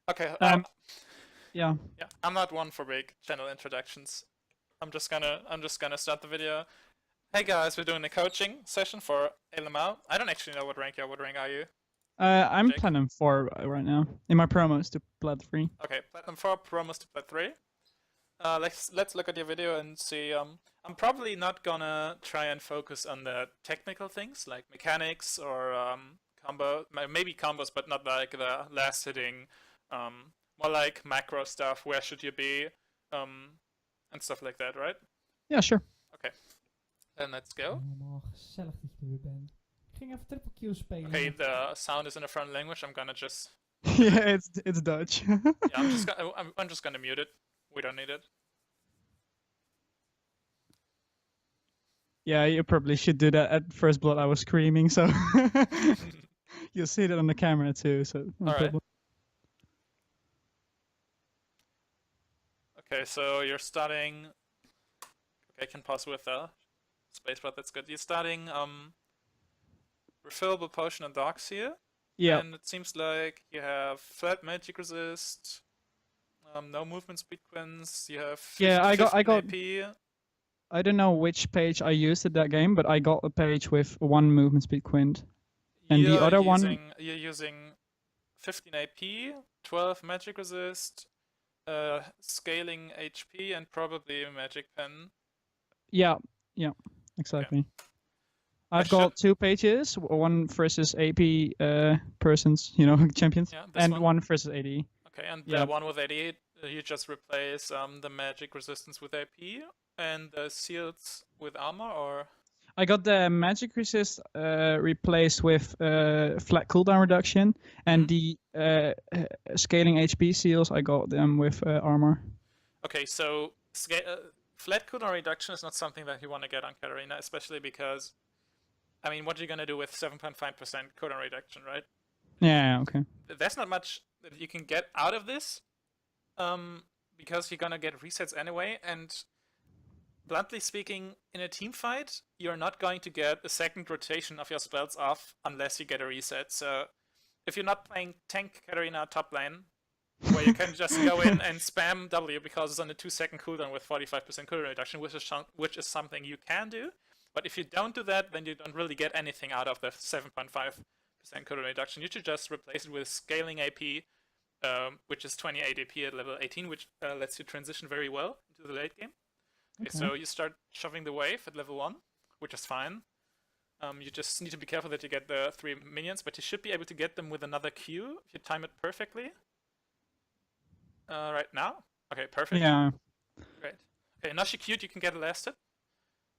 Okay. Yeah. Yeah. I'm not one for big channel introductions. I'm just gonna start the video. Hey guys, we're doing a coaching session for AyyLeMauu. I don't actually know what rank you're. What rank are you? I'm Jake? Platinum 4 right now. In my promos to Plat 3. Okay, Platinum 4, promos to Plat 3. Let's look at your video and see. I'm probably not gonna try and focus on the technical things like mechanics or combo, maybe combos, but not like the last hitting. More like macro stuff. Where should you be? And stuff like that, right? Yeah, sure. Okay. Then let's go. Helemaal gezellig dat je er weer bent. Ik ging even triple Q spelen. Okay, the sound is in a foreign language. I'm gonna just. Yeah, it's Dutch. Yeah, I'm just gonna mute it. We don't need it. Yeah, you probably should do that. At first blood, I was screaming, so you'll see that on the camera too. So no All right. problem. Okay, so you're starting. Okay, I can pause with spacebar. That's good. You're starting refillable potion and dogs here. Yeah. And it seems like you have flat magic resist, no movement speed quins. You have 50, Yeah, I got AP. I don't know which page I used in that game, but I got a page with 1 movement speed quint. And the other one... You're using 15 AP, 12 magic resist, scaling HP, and probably a magic pen. Yeah, exactly. Okay. I've got 2 pages, 1 versus AP persons, champions, yeah, and one versus AD. Okay, and the one with AD, you just replace the magic resistance with AP and the shields with armor, or? I got the magic resist replaced with flat cooldown reduction, and the scaling HP seals, I got them with armor. Okay, so flat cooldown reduction is not something that you want to get on Katarina, especially because, I mean, what are you going to do with 7.5% cooldown reduction, right? Yeah, okay. There's not much that you can get out of this, because you're going to get resets anyway, and bluntly speaking, in a team fight, you're not going to get a second rotation of your spells off unless you get a reset. So if you're not playing tank Katarina top lane, where you can just go in and spam W because it's on a 2-second cooldown with 45% cooldown reduction, which is something you can do. But if you don't do that, then you don't really get anything out of the 7.5% cooldown reduction. You should just replace it with scaling AP, which is 28 AP at level 18, which lets you transition very well into the late game. Okay, so you start shoving the wave at level 1, which is fine. You just need to be careful that you get the 3 minions, but you should be able to get them with another Q if you time it perfectly. Right now? Okay, perfect. Yeah. Great. Okay, now she Q'd, you can get a last hit.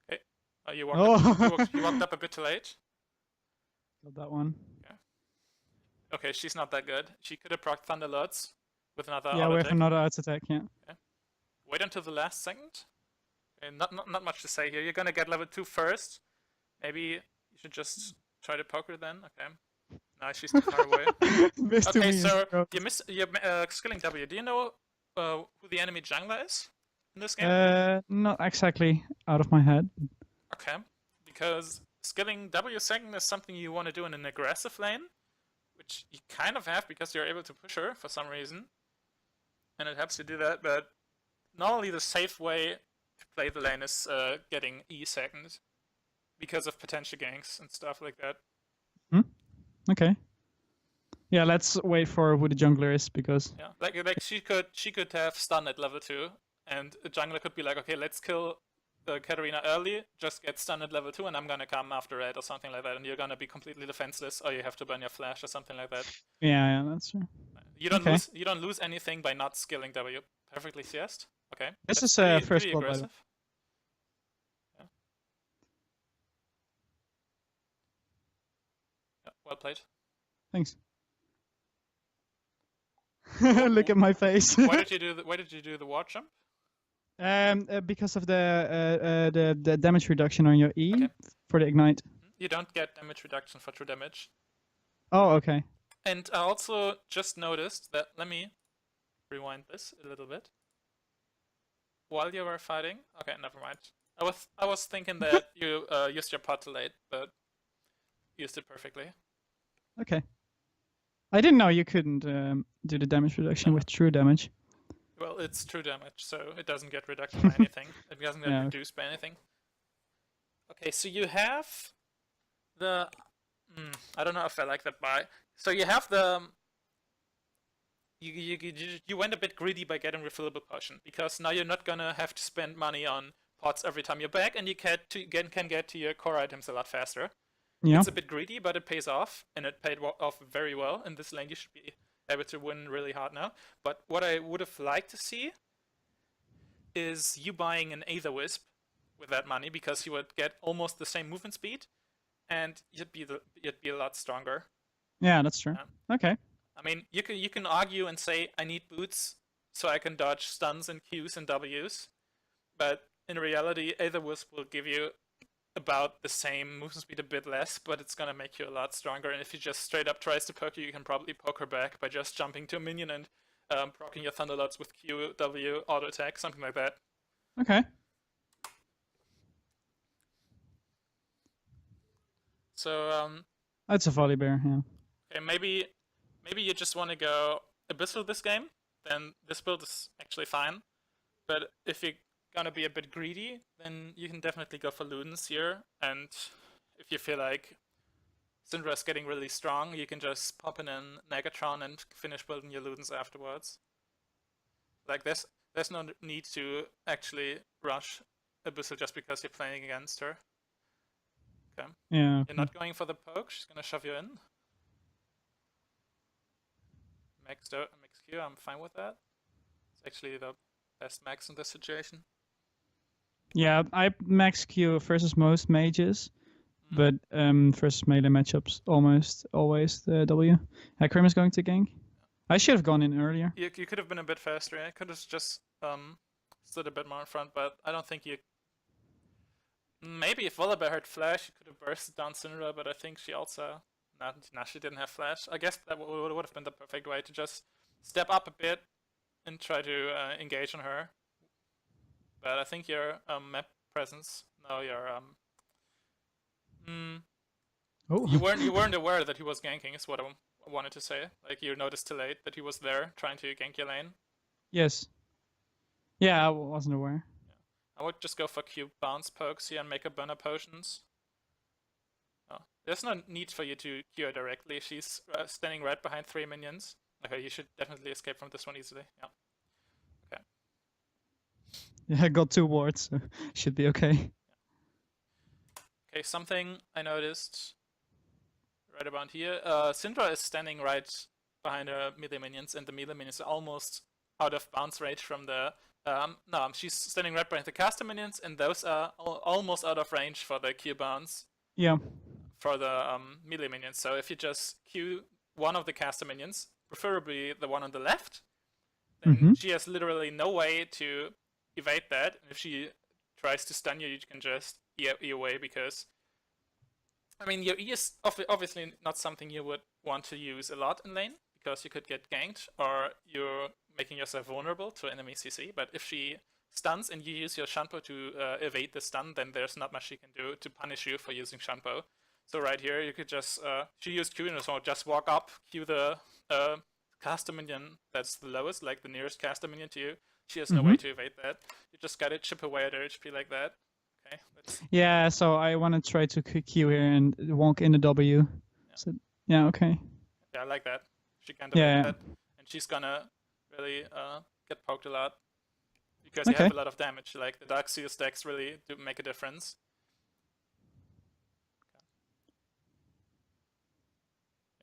Okay. You walked up a bit too late. Got that one. Okay, she's not that good. She could have procced Thunder Lords with another with another auto attack, yeah. Okay. Wait until the last second. Okay, not much to say here. You're gonna get level 2 first. Maybe you should just try to poke her then. Okay. No, she's too far away. Okay, so you're skilling W. Do you know who the enemy jungler is in this game? Not exactly out of my head. Okay, because skilling W second is something you want to do in an aggressive lane, which you kind of have because you're able to push her for some reason, and it helps you do that. But normally the safe way to play the lane is getting E second because of potential ganks and stuff like that. Okay. Yeah, let's wait for who the jungler is because like she could have stun at level 2, and a jungler could be like, okay, let's kill Katarina early, just get stunned at level 2, and I'm gonna come after it or something like that, and you're gonna be completely defenseless, or you have to burn your flash or something like that. Yeah, that's true. You don't lose anything by not skilling W. Perfectly siest. Okay. This is first blood. Aggressive. Well played. Thanks. Look at my face. Why did you do the ward jump? Because of the damage reduction on your E for the ignite. You don't get damage reduction for true damage. Oh, okay. And I also just noticed that. Let me rewind this a little bit. While you were fighting, okay, never mind. I was thinking that you used your pot too late, but used it perfectly. Okay. I didn't know you couldn't do the damage reduction with true damage. Well, it's true damage, so it doesn't get reduced by anything. It doesn't get Yeah. reduced by anything. Okay, so you have the... I don't know if I like that buy. So you have the... You went a bit greedy by getting refillable potion, because now you're not gonna have to spend money on pots every time you're back, and you can get to your core items a lot faster. Yeah. It's a bit greedy, but it pays off, and it paid off very well. In this lane, you should be able to win really hard now. But what I would have liked to see is you buying an Aether Wisp with that money, because you would get almost the same movement speed, and you'd be a lot stronger. Yeah, that's true. Yeah. Okay. I mean, you can argue and say I need boots so I can dodge stuns and Qs and Ws, but in reality, Aether Wisp will give you about the same movement speed, a bit less, but it's gonna make you a lot stronger. And if he just straight up tries to poke you, you can probably poke her back by just jumping to a minion and proccing your Thunderlords with Q, W, auto attack, something like that. Okay. So That's a volley bear. Yeah. okay, maybe you just want to go Abyssal this game, then this build is actually fine. But if you're gonna be a bit greedy, then you can definitely go for Ludens here. And if you feel like Syndra's getting really strong, you can just pop in an Negatron and finish building your Ludens afterwards. Like there's no need to actually rush Abyssal just because you're playing against her. Okay. Yeah. Okay. You're not going for the poke, she's gonna shove you in. Max Q, I'm fine with that. It's actually the best max in this situation. Yeah, I max Q versus most mages, but versus melee matchups almost always the W. Hecarim is going to gank. I should have gone in earlier. You could have been a bit faster. I could have just stood a bit more in front, but I don't think you... Maybe if Volibear had flash, you could have bursted down Syndra, but I think she also... No, she didn't have flash. I guess that would have been the perfect way to just step up a bit and try to engage on her. But I think your map presence, no, your Oh. you weren't aware that he was ganking. Is what I wanted to say. Like you noticed too late that he was there trying to gank your lane. Yes. Yeah, I wasn't aware. I would just go for Q bounce pokes here and make a burner potions. Oh, there's no need for you to Q her directly. She's standing right behind 3 minions. Okay, you should definitely escape from this one easily. Yeah. Okay. Yeah, I got 2 wards, so should be okay. Okay, something I noticed right about here. Syndra is standing right behind her melee minions, and the melee minions are almost out of bounce range from the... no, she's standing right behind the caster minions, and those are almost out of range for the Q bounce. Yeah. For the melee minions. So if you just Q one of the caster minions, preferably the one on the left, then she has literally no way to evade that. And if she tries to stun you, you can just E away, because I mean your E is obviously not something you would want to use a lot in lane, because you could get ganked or you're making yourself vulnerable to enemy CC. But if she stuns and you use your Shanpo to evade the stun, then there's not much she can do to punish you for using Shanpo. So right here, you could just, she used Q, so just walk up, Q the caster minion that's the lowest, like the nearest caster minion to you. She has no way to evade that. You just gotta chip away at her HP like that. Okay. Yeah, so I want to try to Q here and wonk in the W. Yeah. So, yeah, okay. Yeah, I like that. She can't evade that. And she's gonna really get poked a lot. Because you have a lot of damage. Like the Dark Seal stacks really do make a difference.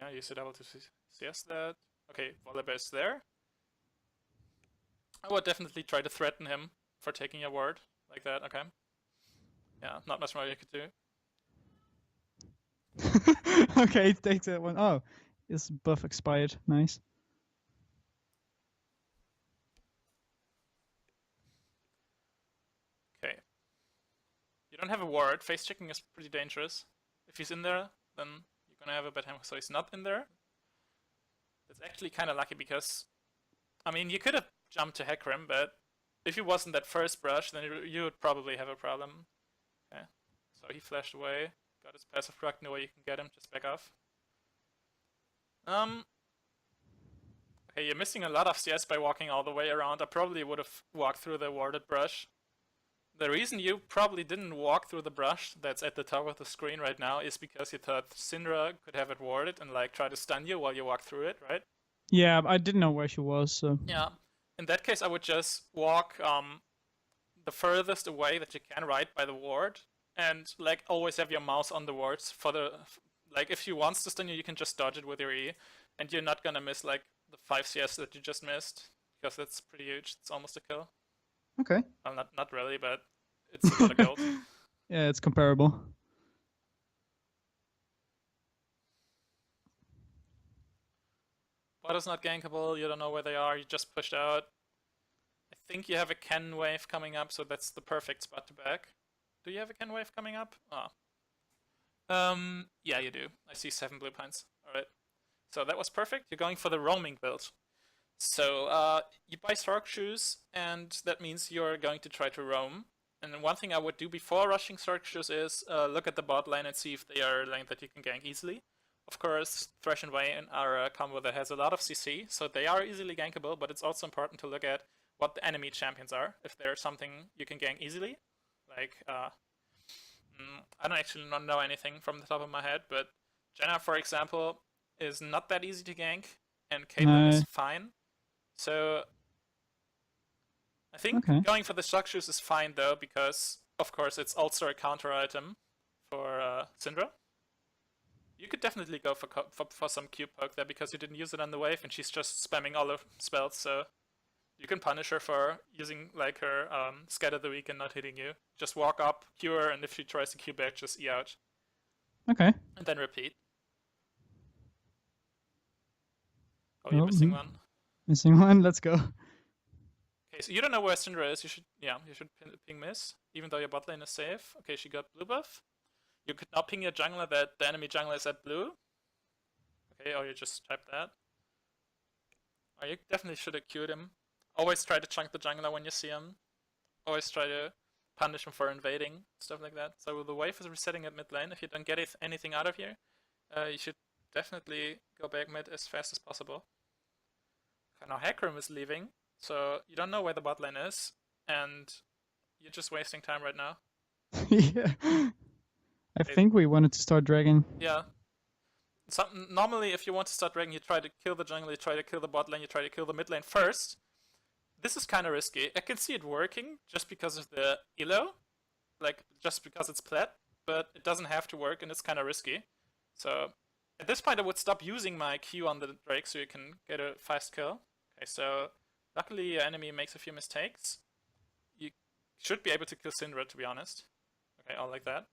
Yeah, use the double to CS that. Okay, Volibear is there. I would definitely try to threaten him for taking a ward like that. Okay. Yeah, not much more you could do. Okay, take that one. Oh, his buff expired. Nice. Okay. You don't have a ward. Face checking is pretty dangerous. If he's in there, then you're gonna have a bad time. So he's not in there. That's actually kind of lucky, because I mean, you could have jumped to Hecarim, but if he wasn't that first brush, then you would probably have a problem. Okay. So he flashed away. Got his passive proc. No way you can get him. Just back off. Okay, you're missing a lot of CS by walking all the way around. I probably would have walked through the warded brush. The reason you probably didn't walk through the brush that's at the top of the screen right now is because you thought Syndra could have it warded and like try to stun you while you walk through it, right? Yeah, I didn't know where she was, so. Yeah. In that case, I would just walk the furthest away that you can, right by the ward, and like always have your mouse on the wards for the like if she wants to stun you, you can just dodge it with your E, and you're not gonna miss like the 5 CS that you just missed because it's pretty huge. It's almost a kill. Okay. Well, not really, but it's a lot of gold. Yeah, it's comparable. Bot is not gankable, you don't know where they are, you just pushed out. I think you have a Ken wave coming up, so that's the perfect spot to back. Do you have a Ken wave coming up? Oh. Yeah, you do. I see 7 blue pines. Alright. So that was perfect. You're going for the roaming build. So you buy Sark shoes, and that means you're going to try to roam. And one thing I would do before rushing Sark shoes is look at the bot lane and see if they are a lane that you can gank easily. Of course, Thresh and Vayne are a combo that has a lot of CC, so they are easily gankable, but it's also important to look at what the enemy champions are, if they're something you can gank easily. Like, I don't actually not know anything from the top of my head, but Jenna, for example, is not that easy to gank, and Caitlyn is fine. So I think going for the shock shoes is fine though, because of course it's also a counter item for Syndra. You could definitely go for some Q poke there because you didn't use it on the wave, and she's just spamming all her spells. So you can punish her for using like her Scatter the Weak and not hitting you. Just walk up, Q her, and if she tries to Q back, just E out. Okay. And then repeat. Oh, you're missing one. Missing one. Let's go. Okay, so you don't know where Syndra is. You should ping miss, even though your bot lane is safe. Okay, she got blue buff. You could now ping your jungler that the enemy jungler is at blue. Okay, or you just type that. Or you definitely should have queued him. Always try to chunk the jungler when you see him. Always try to punish him for invading, stuff like that. So the wave is resetting at mid lane. If you don't get anything out of here, you should definitely go back mid as fast as possible. Okay, now Hecarim is leaving, so you don't know where the bot lane is, and you're just wasting time right now. Yeah. I think we wanted to start dragging. Yeah. Normally, if you want to start dragging, you try to kill the jungle, you try to kill the bot lane, you try to kill the mid lane first. This is kind of risky. I can see it working just because of the elo, like just because it's Plat, but it doesn't have to work, and it's kind of risky. So at this point, I would stop using my Q on the Drake so you can get a fast kill. Okay, so luckily your enemy makes a few mistakes. You should be able to kill Syndra, to be honest. Okay, all like that.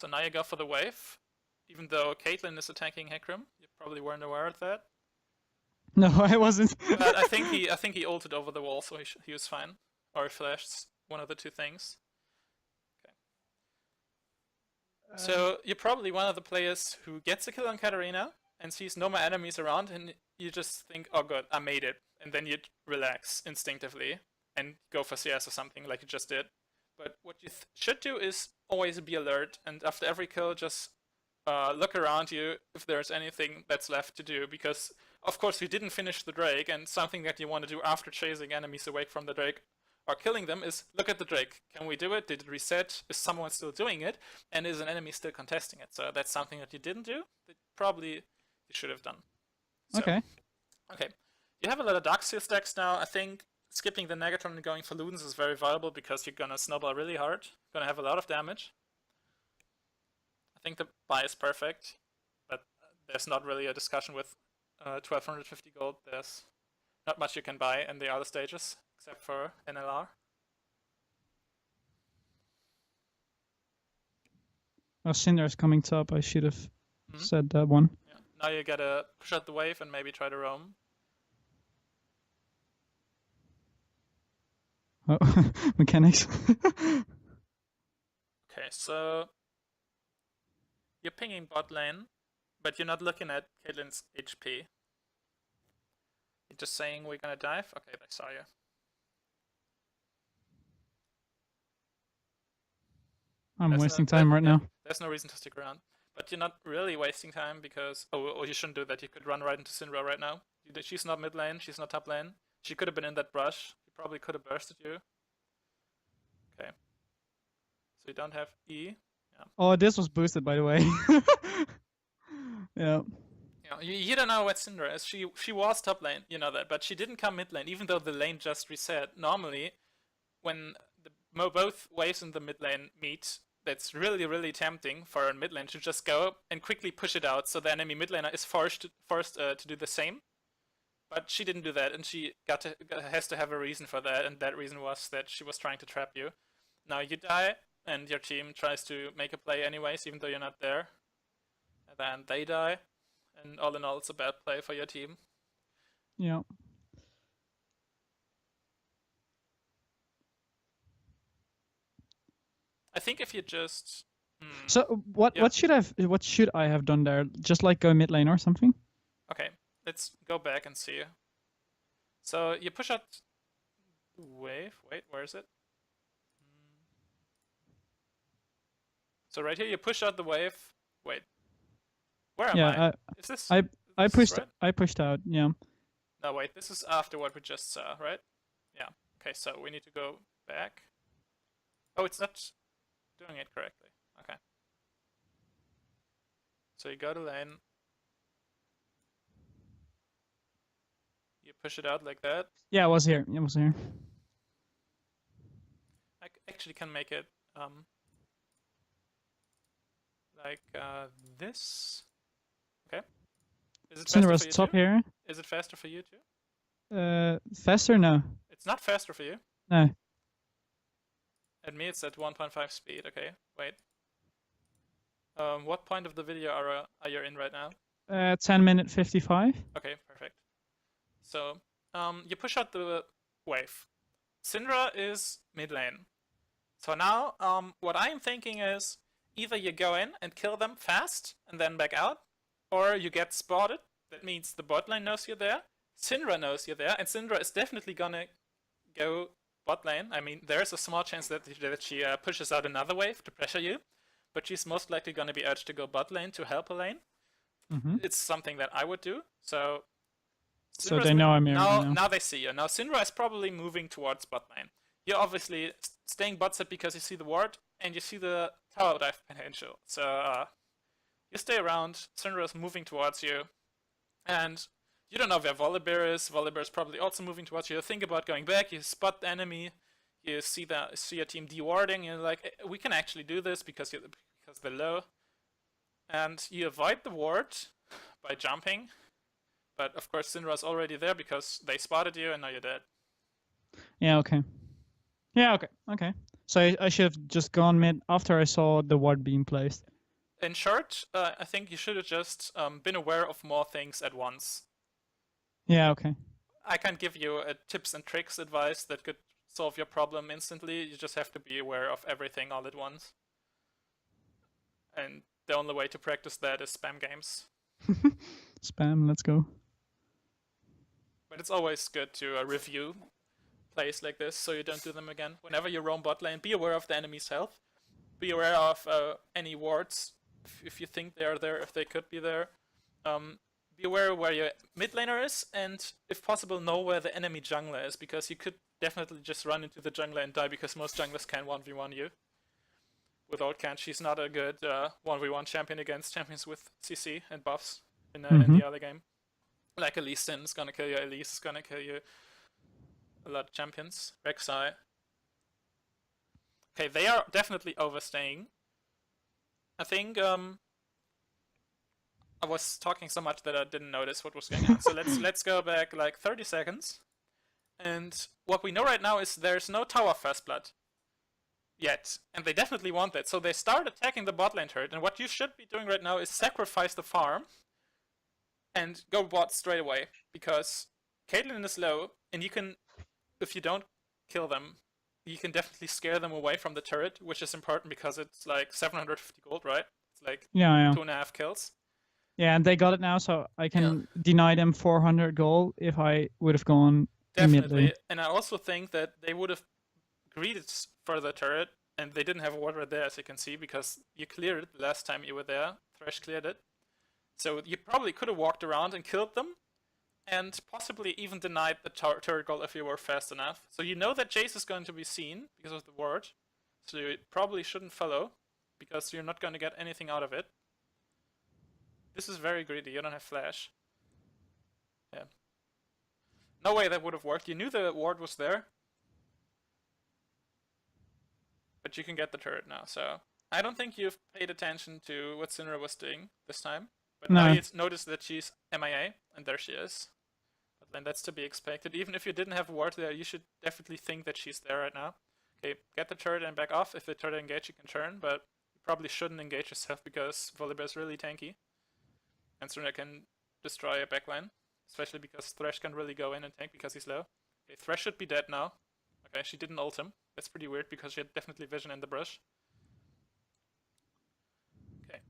So now you go for the wave, even though Caitlyn is attacking Hecarim. You probably weren't aware of that. No, I wasn't. But I think he ulted over the wall, so he was fine. Or he flashed, one of the two things. Okay. So you're probably one of the players who gets a kill on Katarina and sees no more enemies around, and you just think, oh good, I made it. And then you relax instinctively and go for CS or something like you just did. But what you should do is always be alert, and after every kill, just look around you if there's anything that's left to do, because of course you didn't finish the Drake, and something that you want to do after chasing enemies away from the Drake or killing them is look at the Drake. Can we do it? Did it reset? Is someone still doing it? And is an enemy still contesting it? So that's something that you didn't do that probably you should have done. So, okay. Okay. You have a lot of Darkseer stacks now. I think skipping the Negatron and going for Ludens is very viable because you're gonna snowball really hard. You're gonna have a lot of damage. I think the buy is perfect, but there's not really a discussion with 1250 gold. There's not much you can buy in the other stages, except for NLR. Oh, Cinder's coming top. I should have said that one. Yeah. Now you gotta push out the wave and maybe try to roam. Oh, mechanics. Okay, so you're pinging bot lane, but you're not looking at Caitlyn's HP. You're just saying we're gonna dive? Okay, I saw you. I'm wasting time right now. There's no reason to stick around. But you're not really wasting time because... Oh, you shouldn't do that. You could run right into Syndra right now. She's not mid lane, she's not top lane. She could have been in that brush. He probably could have bursted you. Okay. So you don't have E. Oh, this was boosted, by the way. Yeah. Yeah, you don't know what Syndra is. She was top lane, you know that, but she didn't come mid lane, even though the lane just reset. Normally, when both waves in the mid lane meet, that's really tempting for a mid lane to just go and quickly push it out, so the enemy mid laner is forced to do the same. But she didn't do that, and she has to have a reason for that, and that reason was that she was trying to trap you. Now you die, and your team tries to make a play anyways, even though you're not there. And then they die, and all in all, it's a bad play for your team. Yeah. I think if you just... So what should I have done there? Just like go mid lane or something? Okay, let's go back and see. So you push out wave. Wait, where is it? So right here you push out the wave. Wait, where am I? Is this? I pushed right? I pushed out. Yeah. No, wait. This is after what we just saw, right? Yeah. Okay, so we need to go back. Oh, it's not doing it correctly. Okay. So you go to lane. You push it out like that. Yeah, it was here. It was here. I actually can make it like this. Okay. Is it faster Cinder's for you top too? here. Is it faster for you too? Faster? No. It's not faster for you. No. At me, it's at 1.5 speed. Okay, wait. What point of the video are you in right now? 10 minute 55. Okay, perfect. So, you push out the wave. Syndra is mid lane. So now, what I'm thinking is either you go in and kill them fast and then back out, or you get spotted. That means the bot lane knows you're there, Syndra knows you're there, and Syndra is definitely gonna go bot lane. I mean, there's a small chance that she pushes out another wave to pressure you, but she's most likely gonna be urged to go bot lane to help a lane. It's something that I would do. So they know I'm here. Now they see you. Now Syndra is probably moving towards bot lane. You're obviously staying bot side because you see the ward and you see the tower dive potential. So you stay around. Syndra is moving towards you, and you don't know where Volibear is. Volibear is probably also moving towards you. You think about going back. You spot the enemy. You see your team dewarding. You're like, we can actually do this because they're low, and you avoid the ward by jumping. But of course, Syndra's already there because they spotted you, and now you're dead. Yeah. Okay. Yeah. Okay. Okay. So I should have just gone mid after I saw the ward being placed. In short, I think you should have just been aware of more things at once. Yeah. Okay. I can't give you a tips and tricks advice that could solve your problem instantly. You just have to be aware of everything all at once. And the only way to practice that is spam games. Spam. Let's go. But it's always good to review plays like this so you don't do them again. Whenever you roam bot lane, be aware of the enemy's health. Be aware of any wards if you think they are there, if they could be there. Be aware where your mid laner is, and if possible, know where the enemy jungler is, because you could definitely just run into the jungler and die, because most junglers can 1v1 you. With Oldcan, she's not a good 1v1 champion against champions with CC and buffs in the other game. Like Elise Sin is gonna kill you, Elise is gonna kill you. A lot of champions. Rek'Sai. Okay, they are definitely overstaying. I think I was talking so much that I didn't notice what was going on. So let's go back like 30 seconds. And what we know right now is there's no tower first blood yet, and they definitely want that. So they start attacking the bot lane turret, and what you should be doing right now is sacrifice the farm and go bot straight away, because Caitlyn is low, and you can, if you don't kill them, you can definitely scare them away from the turret, which is important because it's like 750 gold, right? It's like 2.5 kills. Yeah, and they got it now, so I can deny them 400 gold if I would have gone Definitely. immediately. And I also think that they would have greeted for the turret, and they didn't have a ward right there, as you can see, because you cleared it the last time you were there. Thresh cleared it. So you probably could have walked around and killed them, and possibly even denied the turret goal if you were fast enough. So you know that Jace is going to be seen because of the ward, so you probably shouldn't follow, because you're not going to get anything out of it. This is very greedy, you don't have flash. Yeah. No way that would have worked. You knew the ward was there, but you can get the turret now, so I don't think you've paid attention to what Syndra was doing this time. But now you notice that she's MIA, and there she is. But then that's to be expected. Even if you didn't have a ward there, you should definitely think that she's there right now. Okay, get the turret and back off. If the turret engage, you can turn, but you probably shouldn't engage yourself because Volibear is really tanky. And Syndra can destroy a backline, especially because Thresh can really go in and tank because he's low. Okay, Thresh should be dead now. Okay, she didn't ult him. That's pretty weird because she had definitely vision in the brush. Okay.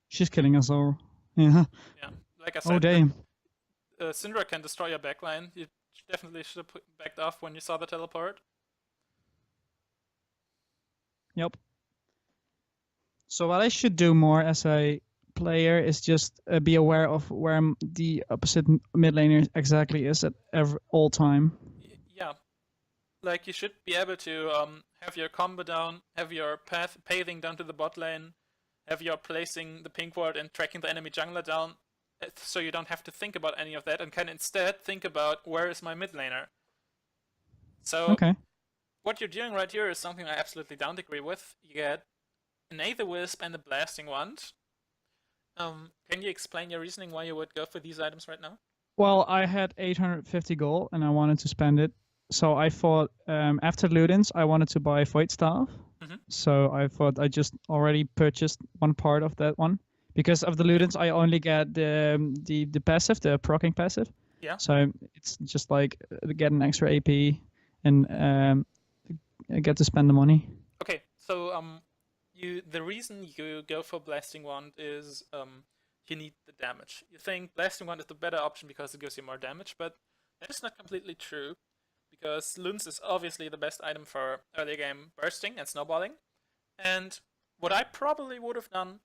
She's killing us all. Yeah. Yeah, like I said, Oh damn. Syndra can destroy your backline. You definitely should have backed off when you saw the teleport. Yep. So what I should do more as a player is just be aware of where the opposite mid laner exactly is at all time. Yeah, like you should be able to have your combo down, have your pathing down to the bot lane, have your placing the pink ward and tracking the enemy jungler down, so you don't have to think about any of that and can instead think about where is my mid laner. So Okay. what you're doing right here is something I absolutely don't agree with. You get an Aether-Wisp and a Blasting Wand. Can you explain your reasoning why you would go for these items right now? Well, I had 850 gold and I wanted to spend it. So I thought after Ludens, I wanted to buy Void Staff. So I thought I just already purchased one part of that one. Because of the Ludens, I only get the passive, the proccing passive. Yeah. So it's just like get an extra AP and I get to spend the money. Okay, so the reason you go for Blasting Wand is you need the damage. You think Blasting Wand is the better option because it gives you more damage, but that is not completely true, because Luns is obviously the best item for early game bursting and snowballing. And what I probably would have done,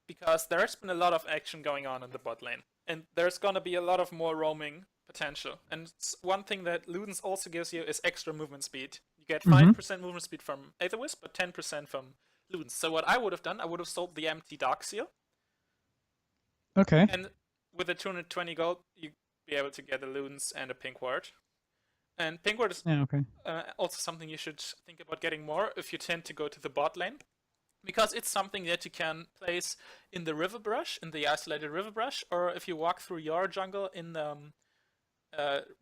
because there's been a lot of action going on in the bot lane, and there's gonna be a lot of more roaming potential. And one thing that Ludens also gives you is extra movement speed. You get 5% movement speed from Aether-Wisp, but 10% from Ludens. So what I would have done, I would have sold the empty Dark Seal. Okay. And with the 220 gold, you'd be able to get a Ludens and a Pink Ward. And Pink Ward is also something you should think about getting more if you tend to go to the bot lane, because it's something that you can place in the river brush, in the isolated river brush, or if you walk through your jungle in the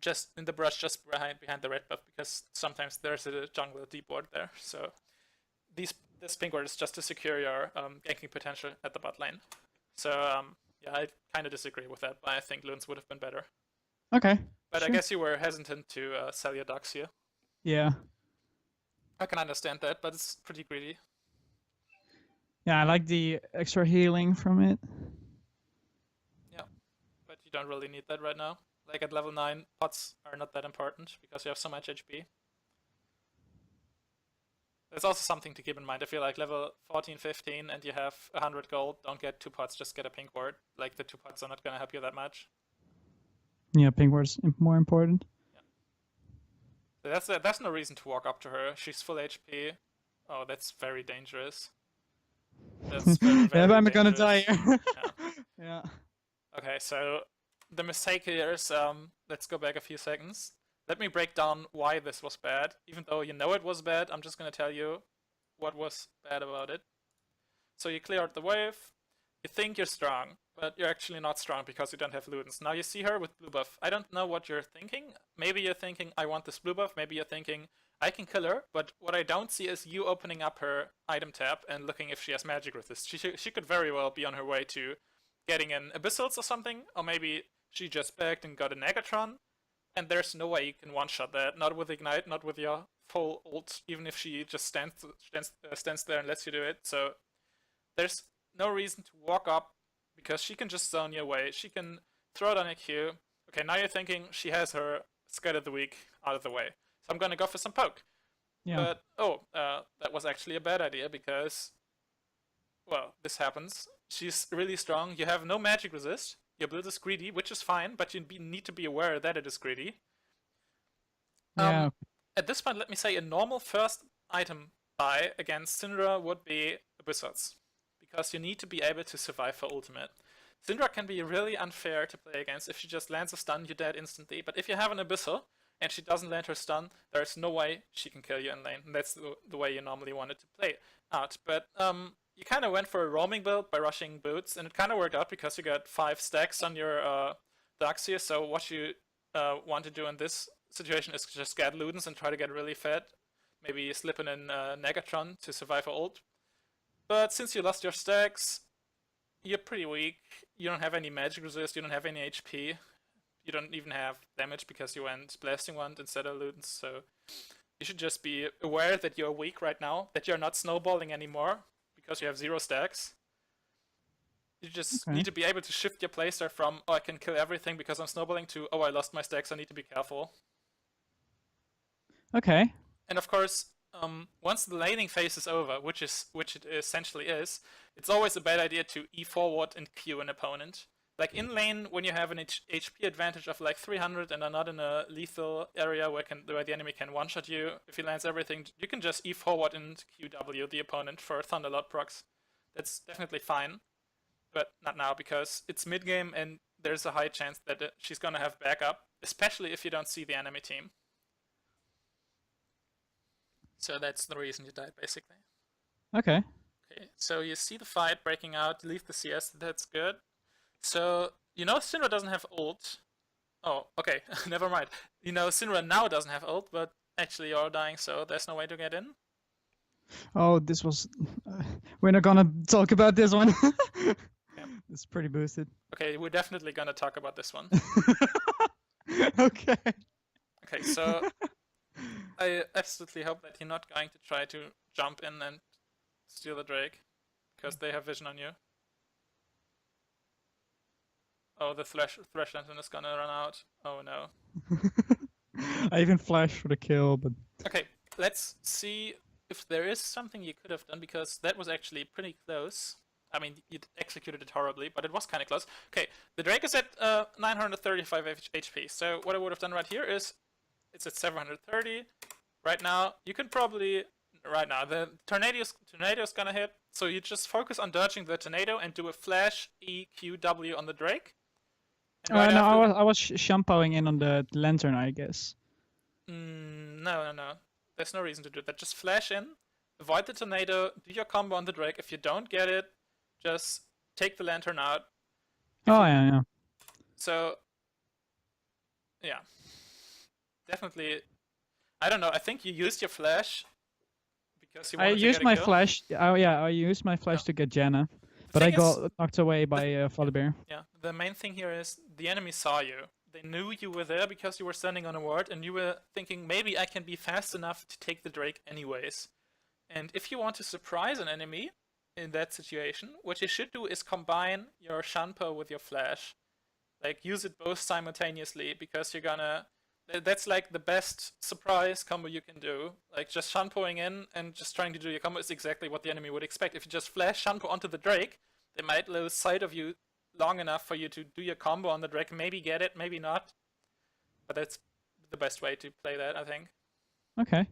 just in the brush just behind the red buff, because sometimes there's a jungle deep ward there. So this pink ward is just to secure your ganking potential at the bot lane. So yeah, I kind of disagree with that, but I think Luns would have been better. Okay. But I guess you were hesitant to sell your ducks here. Yeah. I can understand that, but it's pretty greedy. Yeah, I like the extra healing from it. Yeah, but you don't really need that right now. Like at level 9, pots are not that important because you have so much HP. There's also something to keep in mind. If you're like level 14, 15 and you have 100 gold, don't get 2 pots, just get a pink ward. Like the 2 pots are not going to help you that much. Yeah, pink ward's more important. Yeah. So that's no reason to walk up to her. She's full HP. Oh, that's very dangerous. That's very, very I'm dangerous. gonna die. Yeah. Yeah. Okay, so the mistake here is, let's go back a few seconds. Let me break down why this was bad. Even though you know it was bad, I'm just gonna tell you what was bad about it. So you clear out the wave, you think you're strong, but you're actually not strong because you don't have Ludens. Now you see her with blue buff. I don't know what you're thinking. Maybe you're thinking, I want this blue buff. Maybe you're thinking, I can kill her. But what I don't see is you opening up her item tab and looking if she has magic resist. She could very well be on her way to getting an Abyssals or something. Or maybe she just backed and got a Negatron. And there's no way you can one-shot that. Not with Ignite, not with your full ult. Even if she just stands there and lets you do it. So there's no reason to walk up, because she can just zone your way. She can throw it on a Q. Okay, now you're thinking she has her Scud of the Week out of the way. So I'm gonna go for some poke. Yeah. But, that was actually a bad idea because, well, this happens. She's really strong. You have no magic resist. Your build is greedy, which is fine, but you need to be aware that it is greedy. Yeah. At this point, let me say a normal first item buy against Syndra would be Wizards, because you need to be able to survive for ultimate. Syndra can be really unfair to play against. If she just lands a stun, you're dead instantly. But if you have an Abyssal and she doesn't land her stun, there's no way she can kill you in lane. And that's the way you normally want it to play out. But you kind of went for a roaming build by rushing boots, and it kind of worked out because you got 5 stacks on your Darkseer. So what you want to do in this situation is just get Ludens and try to get really fed. Maybe slip in a Negatron to survive her ult. But since you lost your stacks, you're pretty weak. You don't have any magic resist, you don't have any HP. You don't even have damage because you went Blasting Wand instead of Ludens, so you should just be aware that you're weak right now, that you're not snowballing anymore because you have 0 stacks. You just need to be able to shift your playstyle from, oh, I can kill everything because I'm snowballing, to, oh, I lost my stacks, I need to be careful. Okay. And of course, once the laning phase is over, which it essentially is, it's always a bad idea to E forward and Q an opponent. Like in lane, when you have an HP advantage of like 300 and are not in a lethal area where the enemy can one-shot you, if he lands everything, you can just E forward and QW the opponent for Thunderlord procs. That's definitely fine, but not now because it's mid-game and there's a high chance that she's gonna have backup, especially if you don't see the enemy team. So that's the reason you died, basically. Okay. Okay, so you see the fight breaking out, leave the CS, that's good. So, you know Syndra doesn't have ult. Oh, okay, never mind. You know Syndra now doesn't have ult, but actually you're dying, so there's no way to get in. Oh, this was... we're not gonna talk about this one. It's pretty boosted. Okay, we're definitely gonna talk about this one. Okay. Okay, so I absolutely hope that you're not going to try to jump in and steal the Drake, because they have vision on you. Oh, the Thresh Lantern is gonna run out. Oh no. I even flashed for the kill, but... Okay, let's see if there is something you could have done, because that was actually pretty close. I mean, you executed it horribly, but it was kind of close. Okay, the Drake is at 935 HP, so what I would have done right here is, it's at 730. Right now, you can probably... Right now, the tornado's gonna hit, so you just focus on dodging the tornado and do a flash EQW on the Drake. Right no, I was shampooing in on the lantern, I guess. No. There's no reason to do that. Just flash in, avoid the tornado, do your combo on the Drake. If you don't get it, just take the lantern out. Yeah. So, yeah. Definitely, I don't know, I think you used your flash because you wanted to used get a my kill. flash. Oh yeah, I used my flash to get Janna, but I got knocked away by Volibear. Yeah, the main thing here is the enemy saw you. They knew you were there because you were standing on a ward, and you were thinking, maybe I can be fast enough to take the Drake anyways. And if you want to surprise an enemy in that situation, what you should do is combine your Shanpo with your flash. Like, use it both simultaneously, because you're gonna... That's like the best surprise combo you can do. Like, just Shanpoing in and just trying to do your combo is exactly what the enemy would expect. If you just flash Shanpo onto the Drake, they might lose sight of you long enough for you to do your combo on the Drake, maybe get it, maybe not. But that's the best way to play that, I think. Okay.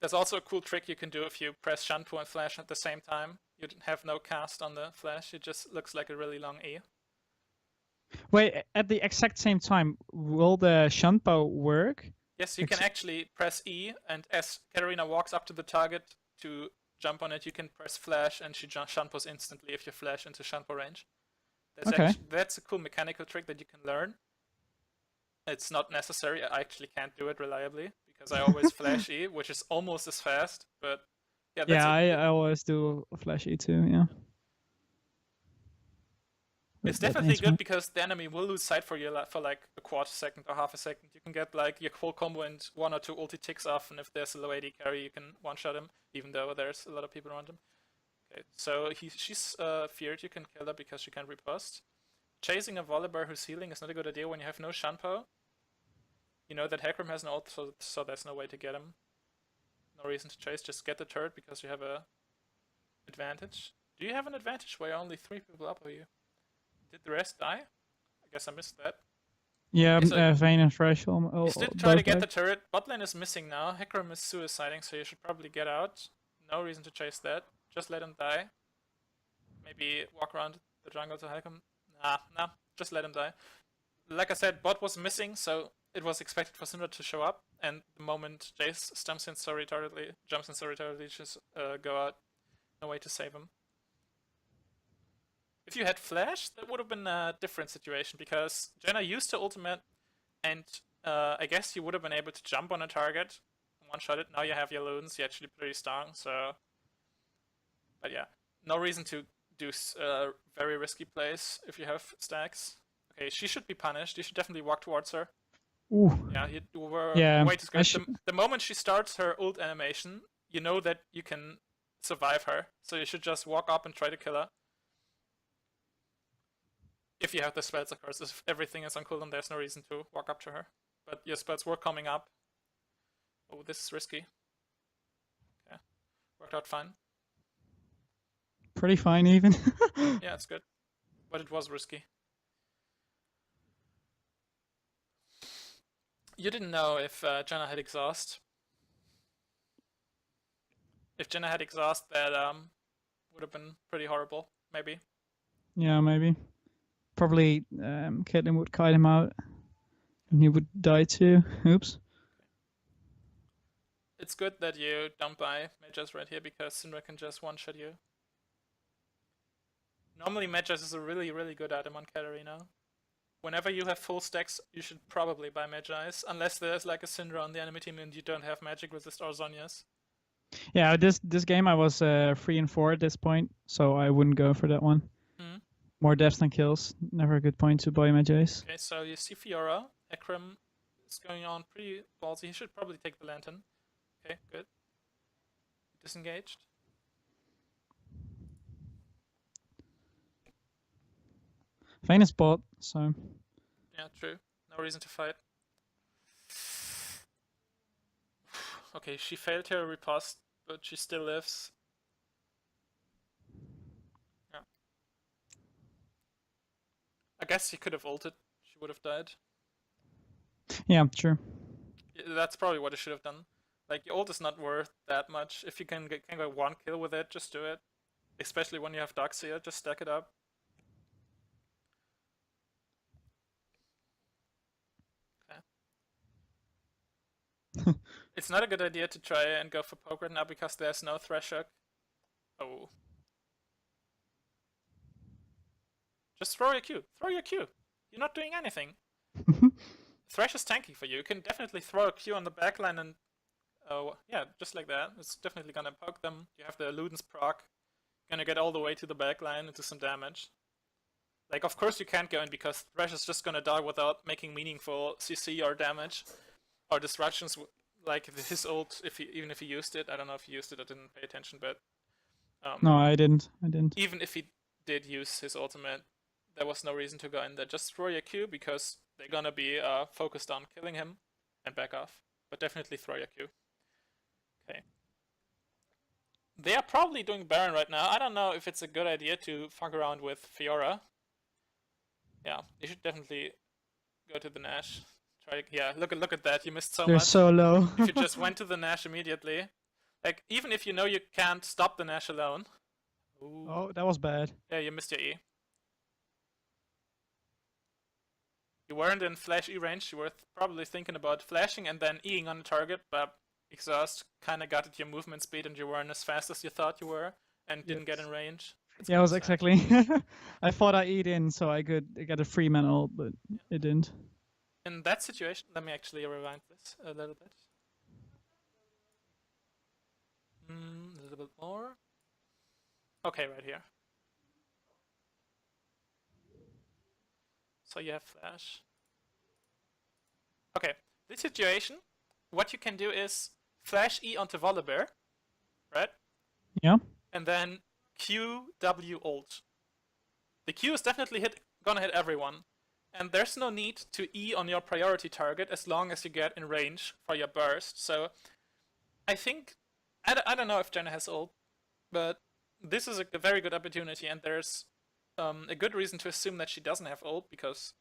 There's also a cool trick you can do if you press Shanpo and flash at the same time. You have no cast on the flash, it just looks like a really long E. Wait, at the exact same time, will the Shanpo work? Yes, you can actually press E, and as Katarina walks up to the target to jump on it, you can press flash, and she Shanpos instantly if you flash into Shanpo range. That's a cool mechanical trick that you can learn. It's not necessary, I actually can't do it reliably, because I always flash E, which is almost as fast, but yeah, that's I always do flash E too, yeah. It's definitely good because the enemy will lose sight for you for like a quarter second or half a second. You can get like your full combo and 1 or 2 ulti ticks off, and if there's a low AD carry, you can one-shot him, even though there's a lot of people around him. Okay, so she's feared you can kill her because she can riposte. Chasing a Volibear who's healing is not a good idea when you have no Shanpo. You know that Hecarim has an ult, so there's no way to get him. No reason to chase, just get the turret because you have a advantage. Do you have an advantage where only 3 people up on you? Did the rest die? I guess I missed that. Yeah, Okay, so Vayne and Thresh you still try to both get the died. turret. Bot lane is missing now. Hecarim is suiciding, so you should probably get out. No reason to chase that. Just let him die. Maybe walk around the jungle to help him. Nah, just let him die. Like I said, bot was missing, so it was expected for Syndra to show up. And the moment Jace jumps in so retardedly, just go out. No way to save him. If you had flash, that would have been a different situation because Jenna used her ultimate, and I guess you would have been able to jump on a target, one-shot it. Now you have your loons, you're actually pretty strong. So, but yeah, no reason to do very risky plays if you have stacks. Okay, she should be punished. You should definitely walk towards her. Ooh. Yeah, you were Yeah, way too scared. The moment she starts her ult animation, you know that you can survive her. So you should just walk up and try to kill her. If you have the spells, of course. If everything is on cooldown, there's no reason to walk up to her. But your spells were coming up. Oh, this is risky. Okay, worked out fine. Pretty fine even. Yeah, it's good. But it was risky. You didn't know if Jenna had exhaust. If Jenna had exhaust, that would have been pretty horrible, maybe. Yeah, maybe. Probably Caitlyn would kite him out. And he would die too. Oops. It's good that you don't buy mages right here because Syndra can just one-shot you. Normally mages is a really, really good item on Katarina. Whenever you have full stacks, you should probably buy Magi's, unless there's like a Syndra on the enemy team and you don't have magic resist or Zhonya's. Yeah, this game I was 3 and 4 at this point, so I wouldn't go for that one. Mm. More deaths than kills. Never a good point to buy Magi's. Okay, so you see Fiora. Hecarim is going on pretty ballsy. He should probably take the lantern. Okay, good. Disengaged. Vayne is bot, so... Yeah, true. No reason to fight. Okay, she failed her riposte, but she still lives. Yeah. I guess she could have ulted. She would have died. Yeah, sure. Yeah, that's probably what I should have done. Like, your ult is not worth that much. If you can get one kill with it, just do it. Especially when you have Darkseer, just stack it up. Okay. It's not a good idea to try and go for poke right now because there's no Thresher. Oh. Just throw your Q. Throw your Q. You're not doing anything. Thresh is tanky for you. You can definitely throw a Q on the backline and... Oh, yeah, just like that. It's definitely gonna poke them. You have the Luden's proc. Gonna get all the way to the backline and do some damage. Like, of course you can't go in because Thresh is just gonna die without making meaningful CC or damage. Or disruptions, like his ult, even if he used it. I don't know if he used it, I didn't pay attention, but... No, I didn't. Even if he did use his ultimate, there was no reason to go in there. Just throw your Q because they're gonna be focused on killing him and back off. But definitely throw your Q. Okay. They are probably doing Baron right now. I don't know if it's a good idea to fuck around with Fiora. Yeah, you should definitely go to the Nash. Try. Yeah, look at that. You missed so They're much. so low. If you just went to the Nash immediately, like even if you know you can't stop the Nash alone. Ooh. Oh, that was bad. Yeah, you missed your E. You weren't in flash E range. You were probably thinking about flashing and then Eing on the target, but exhaust kind of gutted your movement speed and you weren't as fast as you thought you were and didn't get in range. Yeah, it was exactly. I thought I eat in so I could get a free man ult, but it didn't. In that situation, let me actually rewind this a little bit. A little bit more. Okay, right here. So you have flash. Okay, this situation, what you can do is flash E onto Volibear, right? Yeah. And then Q, W, ult. The Q is definitely gonna hit everyone. And there's no need to E on your priority target as long as you get in range for your burst. So I think, I don't know if Jenna has ult, but this is a very good opportunity and there's a good reason to assume that she doesn't have ult because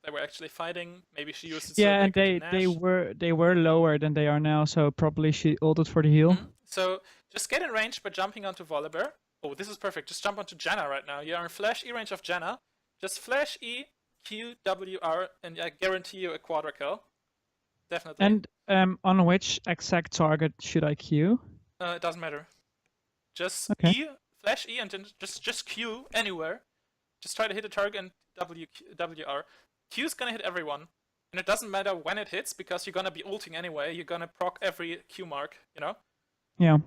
they were actually fighting. Maybe she used it Yeah, so and they they could they were lower than they are now, so probably she ulted for the heal. So just get in range by jumping onto Volibear. Oh, this is perfect. Just jump onto Janna right now. You're in flash E range of Janna. Just flash E, Q, W, R, and I guarantee you a quadra kill. Definitely. And on which exact target should I queue? It doesn't matter. Just Okay. E, flash E, and then just Q anywhere. Just try to hit a target and WR. Q is gonna hit everyone. And it doesn't matter when it hits because you're gonna be ulting anyway. You're gonna proc every Q mark, you know? Yeah.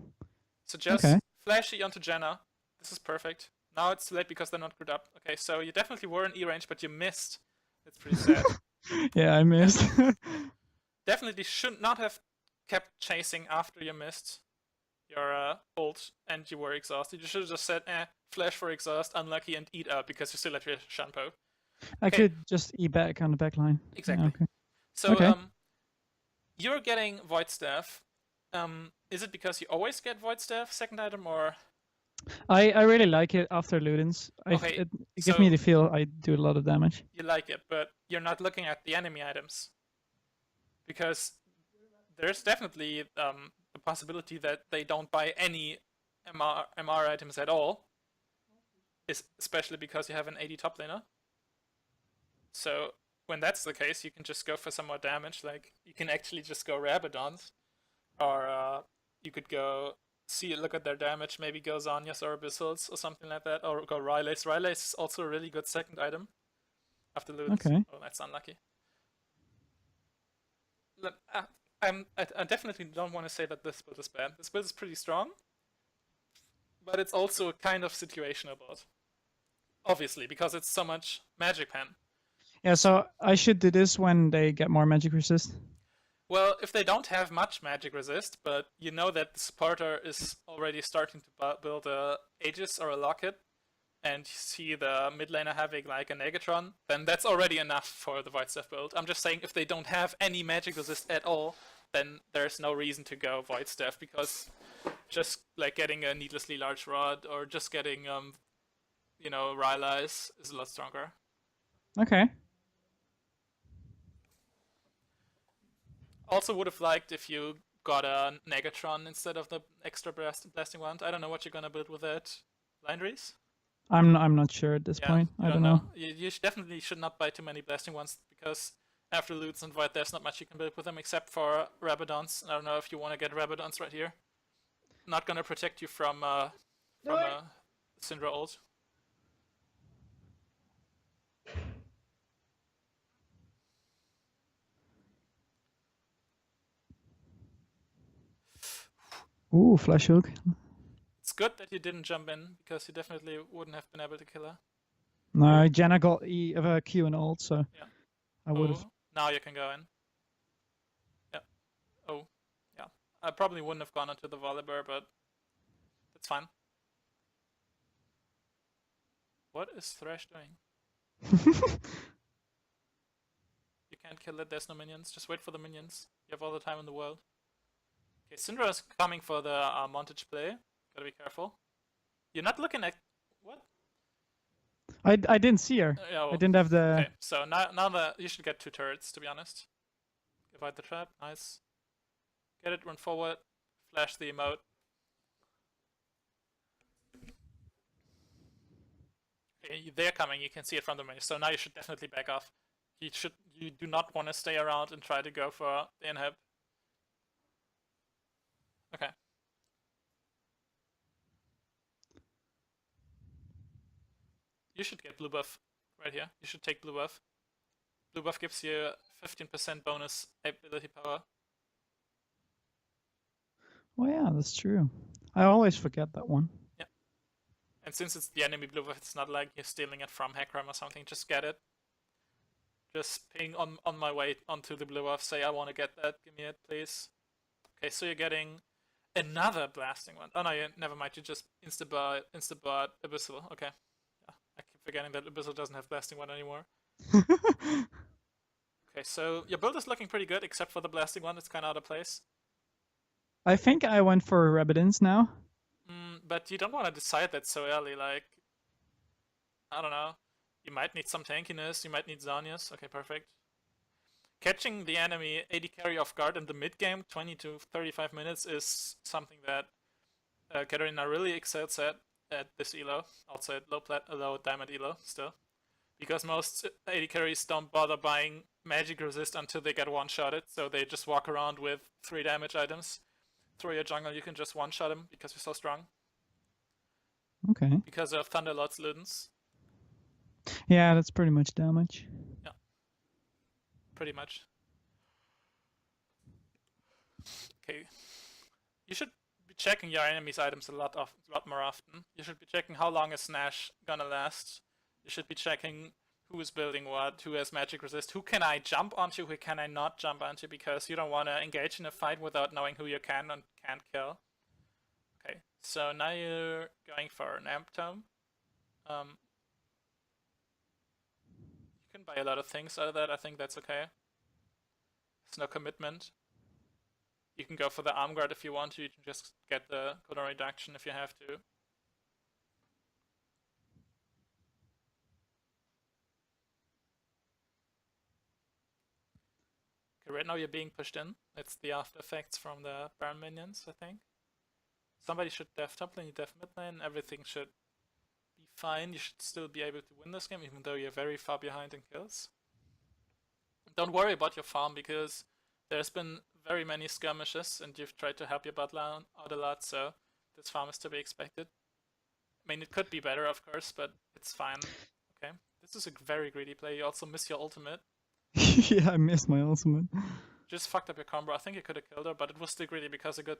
So just flash E onto Janna. This is perfect. Now it's too late because they're not screwed up. Okay, so you definitely were in E range, but you missed. That's pretty sad. Yeah, I missed. Definitely should not have kept chasing after you missed your ult and you were exhausted. You should have just said, flash for exhaust, unlucky, and eat up because you still had your shampoo. I could just E back on the back line. Exactly. Yeah, okay. So you're getting Void Staff. Is it because you always get Void Staff second item or? I really like it after Ludens. Okay, it gives me the feel I do a lot of damage. You like it, but you're not looking at the enemy items. Because there's definitely the possibility that they don't buy any MR items at all. Especially because you have an 80 top laner. So when that's the case, you can just go for some more damage. Like you can actually just go Rabadons, or you could go look at their damage. Maybe go Zanyas or Abyssals or something like that, or go Rylace. Rylace is also a really good second item after Ludens. Okay. Oh, that's unlucky. I definitely don't want to say that this build is bad. This build is pretty strong, but it's also kind of situational build. Obviously, because it's so much magic pen. Yeah, so I should do this when they get more magic resist? Well, if they don't have much magic resist, but you know that the supporter is already starting to build a Aegis or a Locket, and you see the mid laner having like a Negatron, then that's already enough for the Void Staff build. I'm just saying if they don't have any magic resist at all, then there's no reason to go Void Staff, because just like getting a needlessly large rod or just getting Rylice is a lot stronger. Okay. Also would have liked if you got a Negatron instead of the extra blasting wand. I don't know what you're gonna build with that. Lindaries? I'm not sure at this point. I don't know. You definitely should not buy too many blasting ones because after Loots and Void, there's not much you can build with them except for Rabadons. I don't know if you want to get Rabadons right here. Not gonna protect you from Syndra ult. Ooh, flash hook. It's good that you didn't jump in because you definitely wouldn't have been able to kill her. No, Janna got Q and ult, so yeah. I would have. Now you can go in. Yeah. Oh, yeah. I probably wouldn't have gone onto the Volibear, but that's fine. What is Thresh doing? You can't kill it, there's no minions. Just wait for the minions. You have all the time in the world. Okay, Syndra is coming for the montage play. Gotta be careful. You're not looking at... What? I didn't see her. Yeah, well, I didn't have the... Okay, so now you should get 2 turrets, to be honest. Divide the trap, nice. Get it, run forward, flash the emote. Okay, they're coming, you can see it from the menu, so now you should definitely back off. You do not want to stay around and try to go for the inhib. Okay. You should get blue buff right here. You should take blue buff. Blue buff gives you 15% bonus ability power. Oh yeah, that's true. I always forget that one. Yeah. And since it's the enemy blue buff, it's not like you're stealing it from Hecarim or something. Just get it. Just ping on my way onto the blue buff. Say, I want to get that. Give me it, please. Okay, so you're getting another blasting one. Oh no, never mind. You just insta-bot Abyssal. Okay. Yeah, I keep forgetting that Abyssal doesn't have blasting one anymore. Okay, so your build is looking pretty good, except for the blasting one. It's kind of out of place. I think I went for Rabadons now. But you don't want to decide that so early. Like, I don't know. You might need some tankiness, you might need Zhonya's. Okay, perfect. Catching the enemy AD carry off guard in the mid game, 20 to 35 minutes, is something that Katarina really excels at this elo, also at low diamond elo still. Because most AD carries don't bother buying magic resist until they get one-shotted, so they just walk around with 3 damage items. Through your jungle, you can just one-shot him because you're so strong. Okay. Because of Thunderlord's Ludens. Yeah, that's pretty much damage. Yeah. Pretty much. Okay. You should be checking your enemy's items a lot more often. You should be checking how long is Nash gonna last. You should be checking who is building what, who has magic resist, who can I jump onto, who can I not jump onto, because you don't want to engage in a fight without knowing who you can and can't kill. Okay, so now you're going for an amp tome. You can buy a lot of things out of that, I think that's okay. There's no commitment. You can go for the arm guard if you want to, you can just get the cooldown reduction if you have to. Okay, right now you're being pushed in. It's the after effects from the Baron minions, I think. Somebody should def top lane, you def mid lane, everything should be fine. You should still be able to win this game, even though you're very far behind in kills. Don't worry about your farm, because there's been very many skirmishes, and you've tried to help your bot lane out a lot, so this farm is to be expected. I mean, it could be better, of course, but it's fine. Okay, this is a very greedy play. You also miss your ultimate. Yeah, I missed my ultimate. Just fucked up your combo. I think you could have killed her, but it was still greedy because a good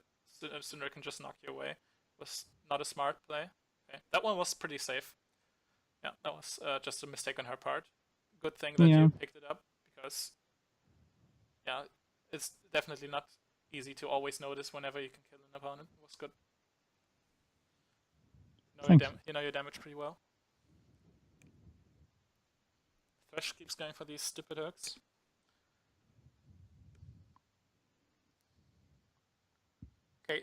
Syndra can just knock you away. It was not a smart play. Okay, that one was pretty safe. Yeah, that was just a mistake on her part. Good thing that you picked it up, because yeah, it's definitely not easy to always notice whenever you can kill an opponent. It was good. You know your damage pretty well. Thresh keeps going for these stupid hooks. Okay,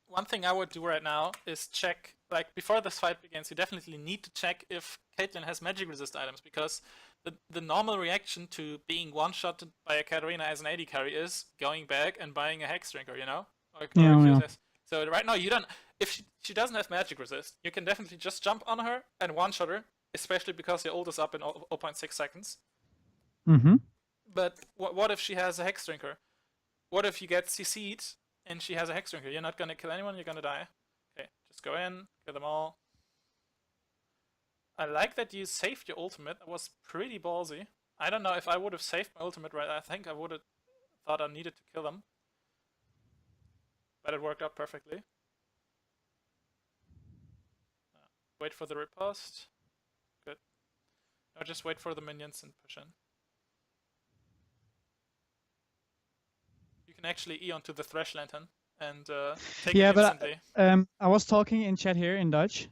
one thing I would do right now is check, like before this fight begins, you definitely need to check if Caitlyn has magic resist items, because the normal reaction to being one-shotted by a Katarina as an AD carry is going back and buying a Hex Drinker, you know? So right now you don't, if she doesn't have magic resist, you can definitely just jump on her and one-shot her, especially because your ult is up in 0.6 seconds. Mm-hmm. But what if she has a Hex Drinker? What if you get CC'd and she has a Hex Drinker? You're not gonna kill anyone, you're gonna die. Okay, just go in, kill them all. I like that you saved your ultimate. That was pretty ballsy. I don't know if I would have saved my ultimate right. I think I would have thought I needed to kill them. But it worked out perfectly. Wait for the riposte. Good. Now just wait for the minions and push in. You can actually E onto the Thresh Lantern and take it instantly. But I was talking in chat here in Dutch,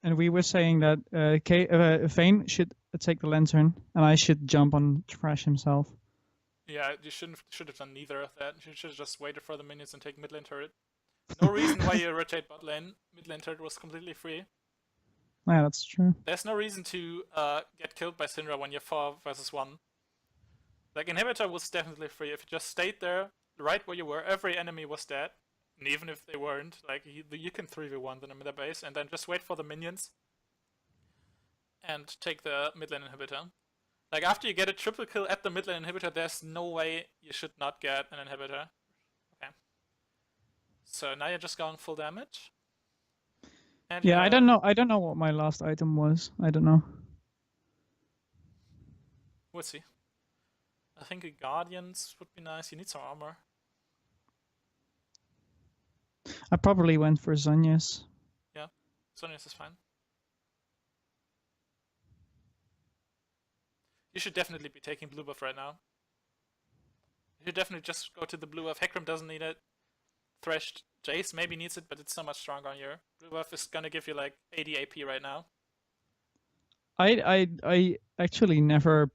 and we were saying that Vayne should take the Lantern, and I should jump on Thresh himself. Yeah, you should have done neither of that. You should have just waited for the minions and take mid lane turret. No reason why you rotate bot lane. Mid lane turret was completely free. Yeah, that's true. There's no reason to get killed by Syndra when you're 4 versus 1. Like, inhibitor was definitely free. If you just stayed there, right where you were, every enemy was dead. And even if they weren't, like, you can 3v1 them in the base, and then just wait for the minions and take the mid lane inhibitor. Like, after you get a triple kill at the mid lane inhibitor, there's no way you should not get an inhibitor. Okay. So now you're just going full damage. And yeah, I don't know what my last item was. I don't know. We'll see. I think a Guardians would be nice. You need some armor. I probably went for Zhonya's. Yeah, Zhonya's is fine. You should definitely be taking blue buff right now. You should definitely just go to the blue buff. Hecarim doesn't need it. Thresh Jace maybe needs it, but it's so much stronger on your blue buff. Is gonna give you like 80 AP right now. I actually never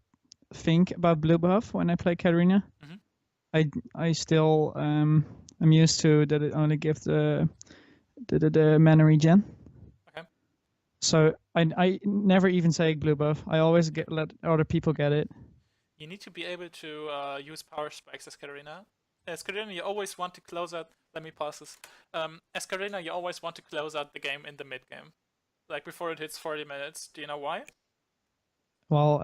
think about blue buff when I play Katarina. Mm-hmm. I still I'm used to that it only gives the mana regen. Okay. So I never even say blue buff. I always let other people get it. You need to be able to use power spikes as Katarina. As Katarina, you always want to close out. Let me pause this. As Katarina, you always want to close out the game in the mid game, like before it hits 40 minutes. Do you know why? Well,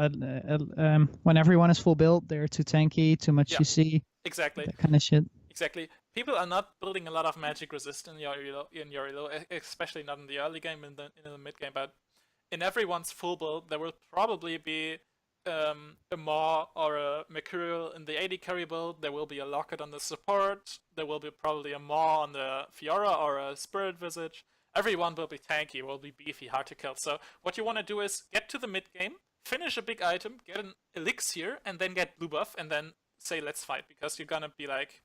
when everyone is full build, they're too tanky, too much Yeah. CC, Exactly. that kind of shit. Exactly. People are not building a lot of magic resist in your elo, especially not in the early game, in the mid game. But in everyone's full build, there will probably be a Maw or a Mercurial in the AD carry build. There will be a Locket on the support. There will be probably a Maw on the Fiora or a Spirit Visage. Everyone will be tanky, will be beefy, hard to kill. So what you want to do is get to the mid game, finish a big item, get an elixir, and then get blue buff, and then say let's fight, because you're gonna be like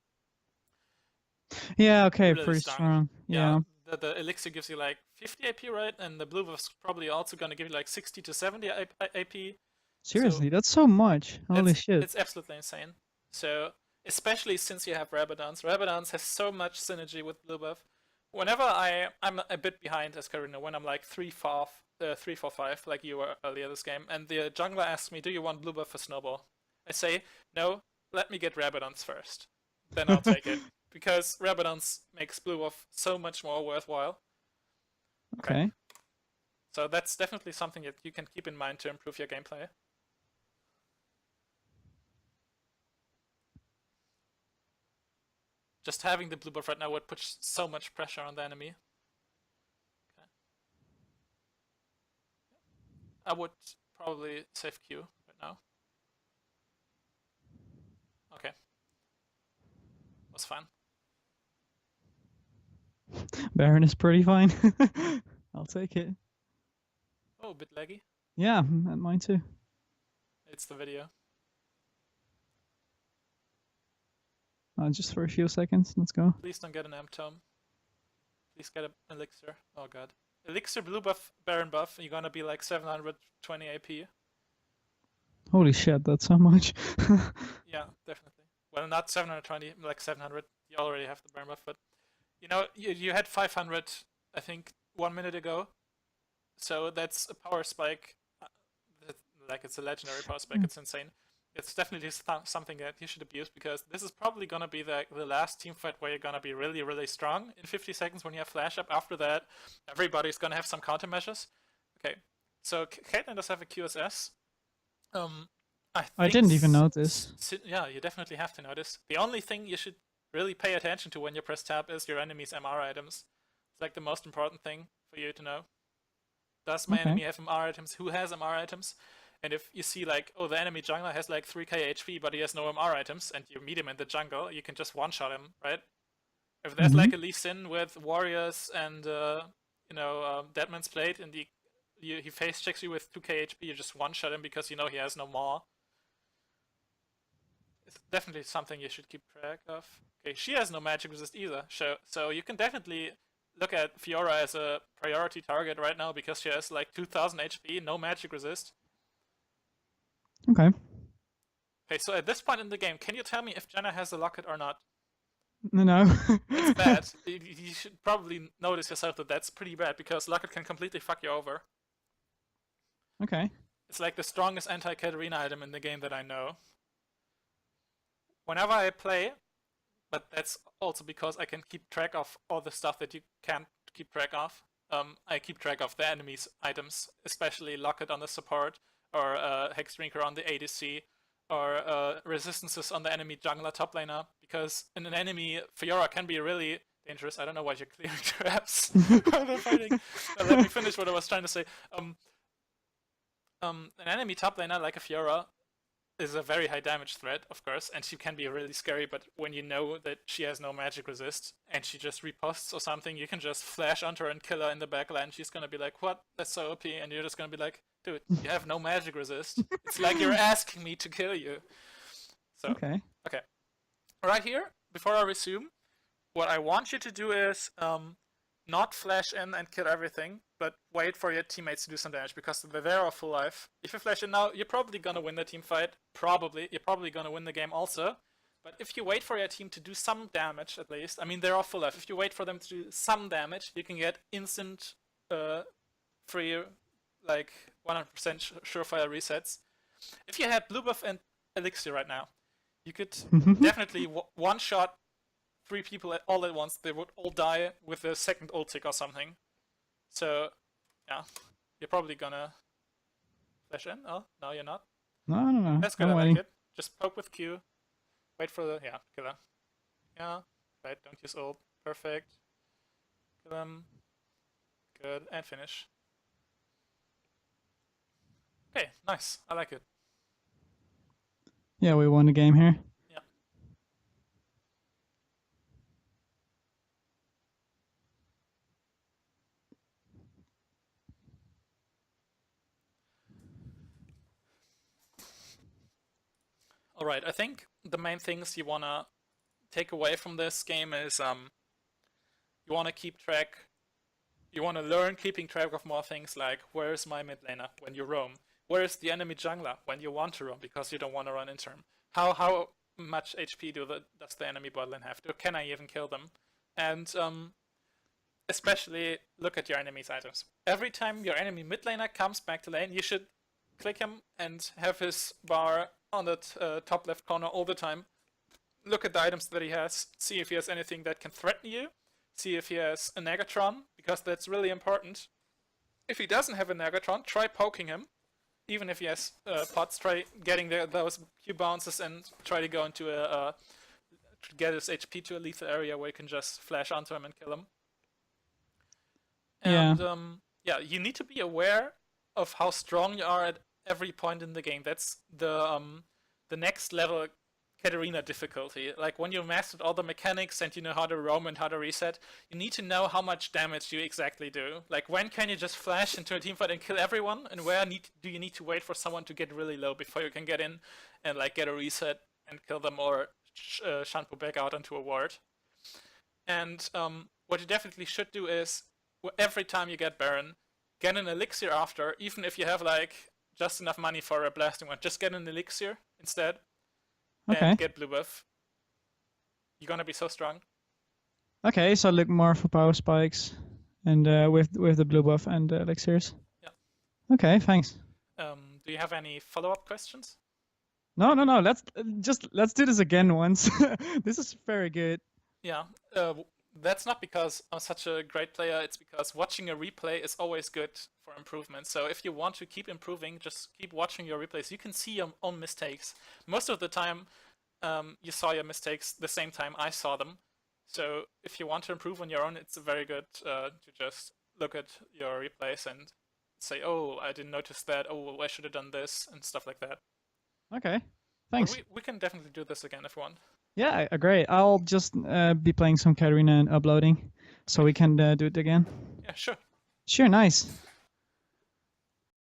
Yeah, okay, really pretty strong. Yeah. the elixir gives you like 50 AP, right? And the blue buff's probably also gonna give you like 60 to 70 AP. Seriously, that's so much. Holy shit. It's absolutely insane. So especially since you have Rabadons. Rabadons has so much synergy with blue buff. Whenever I'm a bit behind as Karina, when I'm like 3-4-5, like you were earlier this game, and the jungler asks me, do you want blue buff for snowball? I say, no, let me get Rabadons first. Then I'll take it. Because Rabadons makes blue buff so much more worthwhile. Okay. So that's definitely something that you can keep in mind to improve your gameplay. Just having the blue buff right now would put so much pressure on the enemy. Okay. I would probably save Q right now. Okay. Was fine. Baron is pretty fine. I'll take it. Oh, a bit laggy. Yeah, and mine too. It's the video. Just for a few seconds. Let's go. Please don't get an amp tome. Please get an elixir. Oh god. Elixir, blue buff, Baron buff, you're gonna be like 720 AP. Holy shit, that's so much. Yeah, definitely. Well, not 720, like 700. You already have the Baron buff, but you know, you had 500, I think, 1 minute ago. So that's a power spike. Like, it's a legendary power spike. It's insane. It's definitely something that you should abuse, because this is probably gonna be the last team fight where you're gonna be really, really strong in 50 seconds when you have flash up. After that, everybody's gonna have some countermeasures. Okay, so Caitlyn does have a QSS. I didn't even notice. Yeah, you definitely have to notice. The only thing you should really pay attention to when you press tab is your enemy's MR items. It's like the most important thing for you to know. Does my enemy have MR items? Who has MR items? And if you see like, oh, the enemy jungler has like 3k HP, but he has no MR items, and you meet him in the jungle, you can just one-shot him, right? If there's like a Lee Sin with warriors and Deadman's Plate, and he face checks you with 2k HP, you just one-shot him because you know he has no more. It's definitely something you should keep track of. Okay, she has no magic resist either, so you can definitely look at Fiora as a priority target right now, because she has like 2000 HP, no magic resist. Okay. Okay, so at this point in the game, can you tell me if Jenna has a locket or not? No. It's bad. You should probably notice yourself that that's pretty bad, because locket can completely fuck you over. Okay. It's like the strongest anti-Katarina item in the game that I know. Whenever I play, but that's also because I can keep track of all the stuff that you can't keep track of. I keep track of the enemy's items, especially locket on the support, or Hexdrinker on the ADC, or resistances on the enemy jungler top laner, because in an enemy, Fiora can be really dangerous. I don't know why you're clearing traps while they're fighting. Let me finish what I was trying to say. An enemy top laner like a Fiora is a very high damage threat, of course, and she can be really scary, but when you know that she has no magic resist, and she just riposts or something, you can just flash onto her and kill her in the backline. She's gonna be like, what? That's so OP, and you're just gonna be like, dude, you have no magic resist. It's like you're asking me to kill you. So, okay. Right here, before I resume, what I want you to do is not flash in and kill everything, but wait for your teammates to do some damage, because they're all full life. If you flash in now, you're probably gonna win the team fight. You're probably gonna win the game also. But if you wait for your team to do some damage, at least, I mean, they're all full life. If you wait for them to do some damage, you can get instant free, like 100% surefire resets. If you had blue buff and elixir right now, you could definitely one-shot 3 people all at once. They would all die with a second ult tick or something. So, yeah, you're probably gonna flash in. Oh, no, you're not. No. That's good, I'm I like waiting. it. Just poke with Q. Wait for the, killer. Yeah, right, don't use ult. Perfect. Kill him. Good, and finish. Okay, nice. I like it. Yeah, we won the game here. Yeah. Alright, I think the main things you wanna take away from this game is you wanna keep track, you wanna learn keeping track of more things like where's my mid laner when you roam, where's the enemy jungler when you want to roam because you don't want to run into him, how much HP does the enemy bot lane have, can I even kill them, and especially look at your enemy's items. Every time your enemy mid laner comes back to lane, you should click him and have his bar on the top left corner all the time. Look at the items that he has, see if he has anything that can threaten you, see if he has a Negatron, because that's really important. If he doesn't have a Negatron, try poking him. Even if he has pots, try getting those Q bounces and try to go into to get his HP to a lethal area where you can just flash onto him and kill him. And yeah, you need to be aware of how strong you are at every point in the game. That's the next level Katarina difficulty. Like when you mastered all the mechanics and you know how to roam and how to reset, you need to know how much damage you exactly do. Like when can you just flash into a teamfight and kill everyone, and where do you need to wait for someone to get really low before you can get in and like get a reset and kill them or shampoo back out onto a ward. And what you definitely should do is every time you get Baron, get an elixir after, even if you have like just enough money for a blasting one, just get an elixir instead. Okay. And get blue buff. You're gonna be so strong. Okay, so look more for power spikes, and with the blue buff and elixirs. Yeah. Okay, thanks. Do you have any follow-up questions? No. Let's do this again once. This is very good. Yeah. That's not because I'm such a great player. It's because watching a replay is always good for improvement. So if you want to keep improving, just keep watching your replays. You can see your own mistakes. Most of the time, you saw your mistakes the same time I saw them. So if you want to improve on your own, it's very good to just look at your replays and say, oh, I didn't notice that. Oh, I should have done this and stuff like that. Okay, thanks. We can definitely do this again if you want. Yeah, great. I'll just be playing some Katarina and uploading, so we can do it again. Yeah, sure. Sure, nice.